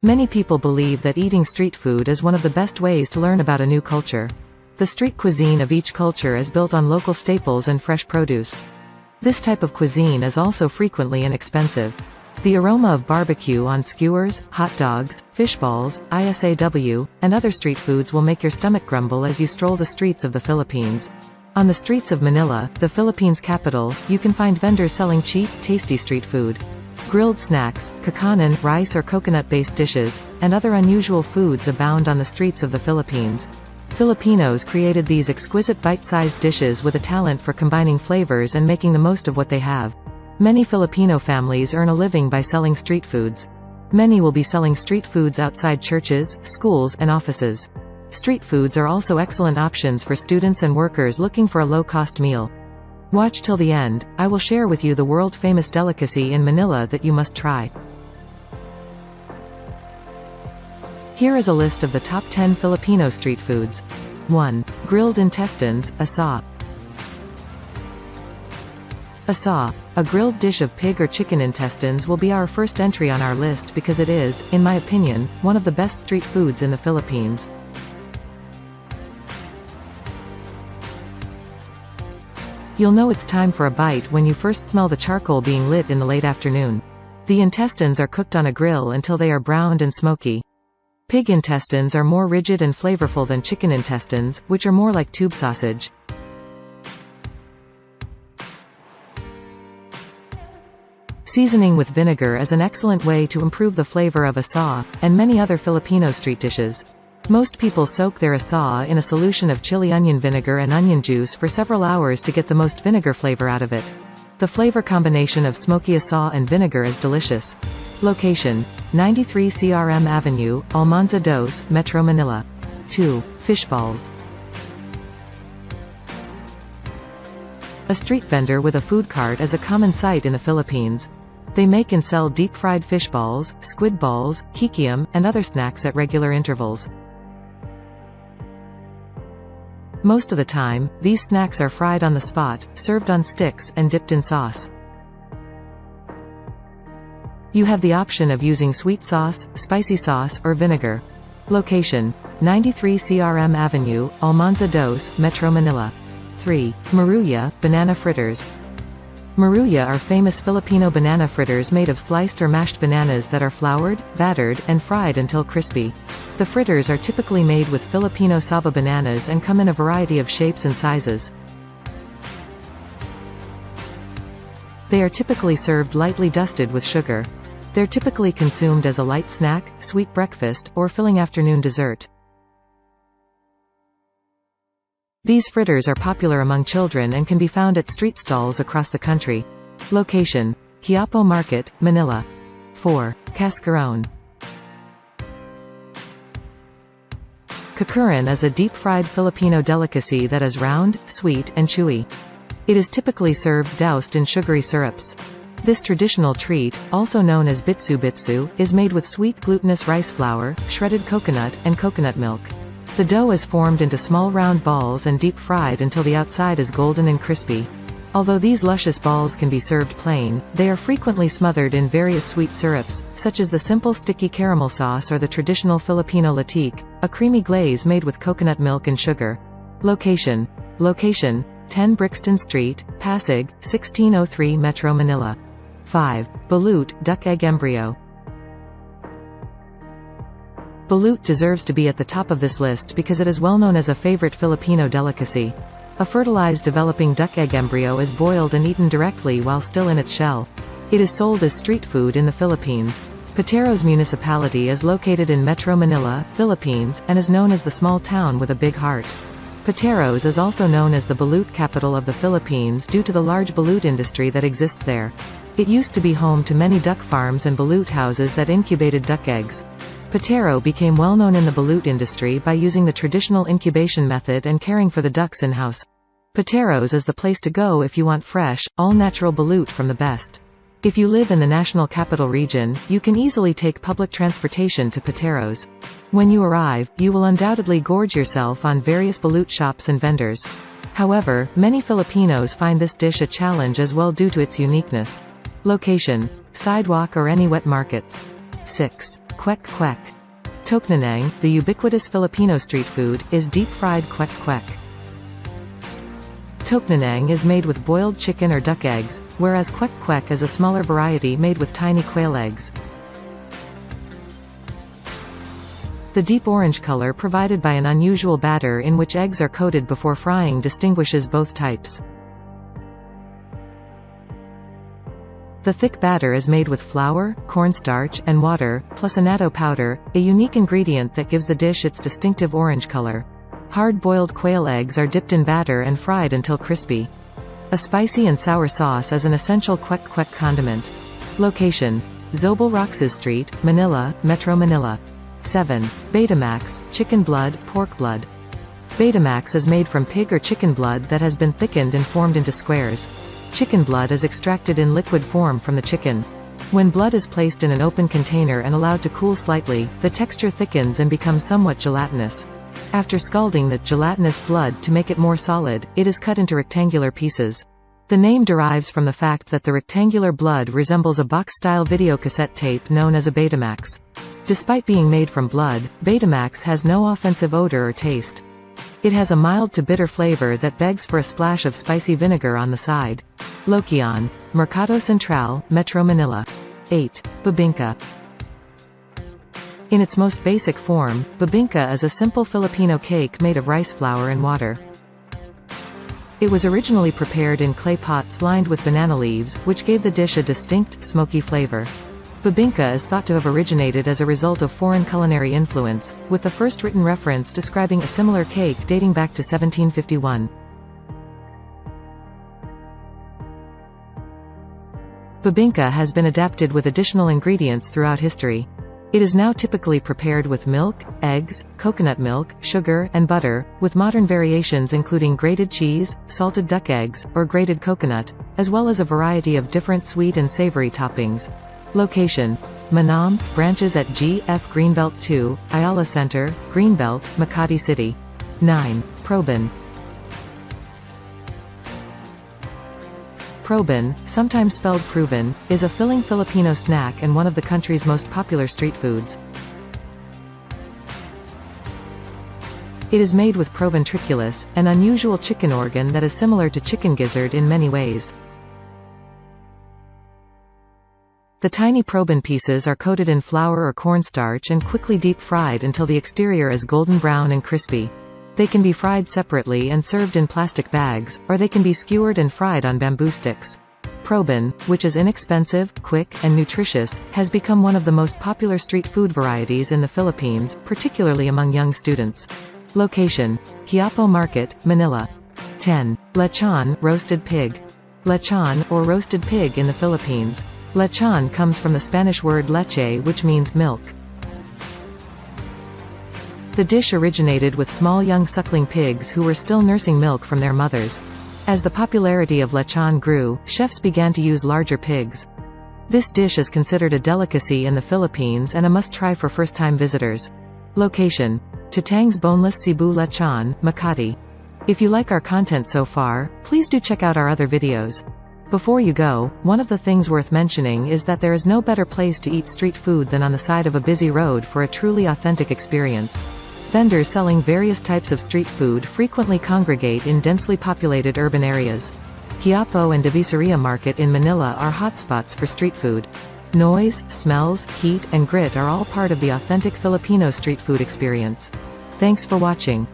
Many people believe that eating street food is one of the best ways to learn about a new culture. The street cuisine of each culture is built on local staples and fresh produce. This type of cuisine is also frequently inexpensive. The aroma of barbecue on skewers, hot dogs, fishballs, isaw, and other street foods will make your stomach grumble as you stroll the streets of the Philippines. On the streets of Manila, the Philippines capital, you can find vendors selling cheap, tasty street food. Grilled snacks, kakanin, rice or coconut-based dishes, and other unusual foods abound on the streets of the Philippines. Filipinos created these exquisite bite-sized dishes with a talent for combining flavors and making the most of what they have. Many Filipino families earn a living by selling street foods. Many will be selling street foods outside churches, schools, and offices. Street foods are also excellent options for students and workers looking for a low-cost meal. Watch till the end, I will share with you the world-famous delicacy in Manila that you must try. Here is a list of the top 10 Filipino street foods. 1. Grilled intestines, Isaw. Isaw, a grilled dish of pig or chicken intestines, will be our first entry on our list because it is, in my opinion, one of the best street foods in the Philippines. You'll know it's time for a bite when you first smell the charcoal being lit in the late afternoon. The intestines are cooked on a grill until they are browned and smoky. Pig intestines are more rigid and flavorful than chicken intestines, which are more like tube sausage. Seasoning with vinegar is an excellent way to improve the flavor of isaw, and many other Filipino street dishes. Most people soak their isaw in a solution of chili onion vinegar and onion juice for several hours to get the most vinegar flavor out of it. The flavor combination of smoky isaw and vinegar is delicious. Location: 93 CRM Avenue, Almanza Dos, Metro Manila. 2. Fishballs. A street vendor with a food cart is a common sight in the Philippines. They make and sell deep-fried fish balls, squid balls, kikiam, and other snacks at regular intervals. Most of the time, these snacks are fried on the spot, served on sticks, and dipped in sauce. You have the option of using sweet sauce, spicy sauce, or vinegar. Location: 93 CRM Avenue, Almanza Dos, Metro Manila. 3. Maruya, banana fritters. Maruya are famous Filipino banana fritters made of sliced or mashed bananas that are floured, battered, and fried until crispy. The fritters are typically made with Filipino saba bananas and come in a variety of shapes and sizes. They are typically served lightly dusted with sugar. They're typically consumed as a light snack, sweet breakfast, or filling afternoon dessert. These fritters are popular among children and can be found at street stalls across the country. Location: Quiapo Market, Manila. 4. Cascaron. Kakanin is a deep-fried Filipino delicacy that is round, sweet, and chewy. It is typically served doused in sugary syrups. This traditional treat, also known as bitsu-bitsu, is made with sweet glutinous rice flour, shredded coconut, and coconut milk. The dough is formed into small round balls and deep-fried until the outside is golden and crispy. Although these luscious balls can be served plain, they are frequently smothered in various sweet syrups, such as the simple sticky caramel sauce or the traditional Filipino latique, a creamy glaze made with coconut milk and sugar. Location: 10 Brixton Street, Pasig, 1603 Metro Manila. 5. Balut, duck egg embryo. Balut deserves to be at the top of this list because it is well known as a favorite Filipino delicacy. A fertilized developing duck egg embryo is boiled and eaten directly while still in its shell. It is sold as street food in the Philippines. Pateros municipality is located in Metro Manila, Philippines, and is known as the small town with a big heart. Pateros is also known as the balut capital of the Philippines due to the large balut industry that exists there. It used to be home to many duck farms and balut houses that incubated duck eggs. Patero became well known in the balut industry by using the traditional incubation method and caring for the ducks in-house. Pateros is the place to go if you want fresh, all-natural balut from the best. If you live in the National Capital Region, you can easily take public transportation to Pateros. When you arrive, you will undoubtedly gorge yourself on various balut shops and vendors. However, many Filipinos find this dish a challenge as well due to its uniqueness. Location: sidewalk or any wet markets. 6. Kwek Kwek. Toknanang, the ubiquitous Filipino street food, is deep-fried kwek kwek. Toknanang is made with boiled chicken or duck eggs, whereas kwek kwek is a smaller variety made with tiny quail eggs. The deep orange color provided by an unusual batter in which eggs are coated before frying distinguishes both types. The thick batter is made with flour, cornstarch, and water, plus annatto powder, a unique ingredient that gives the dish its distinctive orange color. Hard-boiled quail eggs are dipped in batter and fried until crispy. A spicy and sour sauce is an essential kwek kwek condiment. Location: Zobel Roxas Street, Manila, Metro Manila. 7. Betamax, chicken blood, pork blood. Betamax is made from pig or chicken blood that has been thickened and formed into squares. Chicken blood is extracted in liquid form from the chicken. When blood is placed in an open container and allowed to cool slightly, the texture thickens and becomes somewhat gelatinous. After scalding the gelatinous blood to make it more solid, it is cut into rectangular pieces. The name derives from the fact that the rectangular blood resembles a box-style videocassette tape known as a Betamax. Despite being made from blood, Betamax has no offensive odor or taste. It has a mild to bitter flavor that begs for a splash of spicy vinegar on the side. Location: Mercado Central, Metro Manila. 8. Bibingka. In its most basic form, bibingka is a simple Filipino cake made of rice flour and water. It was originally prepared in clay pots lined with banana leaves, which gave the dish a distinct, smoky flavor. Bibingka is thought to have originated as a result of foreign culinary influence, with the first written reference describing a similar cake dating back to 1751. Bibingka has been adapted with additional ingredients throughout history. It is now typically prepared with milk, eggs, coconut milk, sugar, and butter, with modern variations including grated cheese, salted duck eggs, or grated coconut, as well as a variety of different sweet and savory toppings. Location: Manam, branches at G.F. Greenbelt 2, Ayala Center, Greenbelt, Makati City. 9. Proben. Proben, sometimes spelled proven, is a filling Filipino snack and one of the country's most popular street foods. It is made with proventriculus, an unusual chicken organ that is similar to chicken gizzard in many ways. The tiny proben pieces are coated in flour or cornstarch and quickly deep-fried until the exterior is golden brown and crispy. They can be fried separately and served in plastic bags, or they can be skewered and fried on bamboo sticks. Proben, which is inexpensive, quick, and nutritious, has become one of the most popular street food varieties in the Philippines, particularly among young students. Location: Quiapo Market, Manila. 10. Lechon, roasted pig. Lechon, or roasted pig in the Philippines. Lechon comes from the Spanish word leche, which means milk. The dish originated with small young suckling pigs who were still nursing milk from their mothers. As the popularity of lechon grew, chefs began to use larger pigs. This dish is considered a delicacy in the Philippines and a must-try for first-time visitors. Location: Tatang's Boneless Cebu Lechon, Makati. If you like our content so far, please do check out our other videos. Before you go, one of the things worth mentioning is that there is no better place to eat street food than on the side of a busy road for a truly authentic experience. Vendors selling various types of street food frequently congregate in densely populated urban areas. Quiapo and Divisoria Market in Manila are hotspots for street food. Noise, smells, heat, and grit are all part of the authentic Filipino street food experience. Thanks for watching.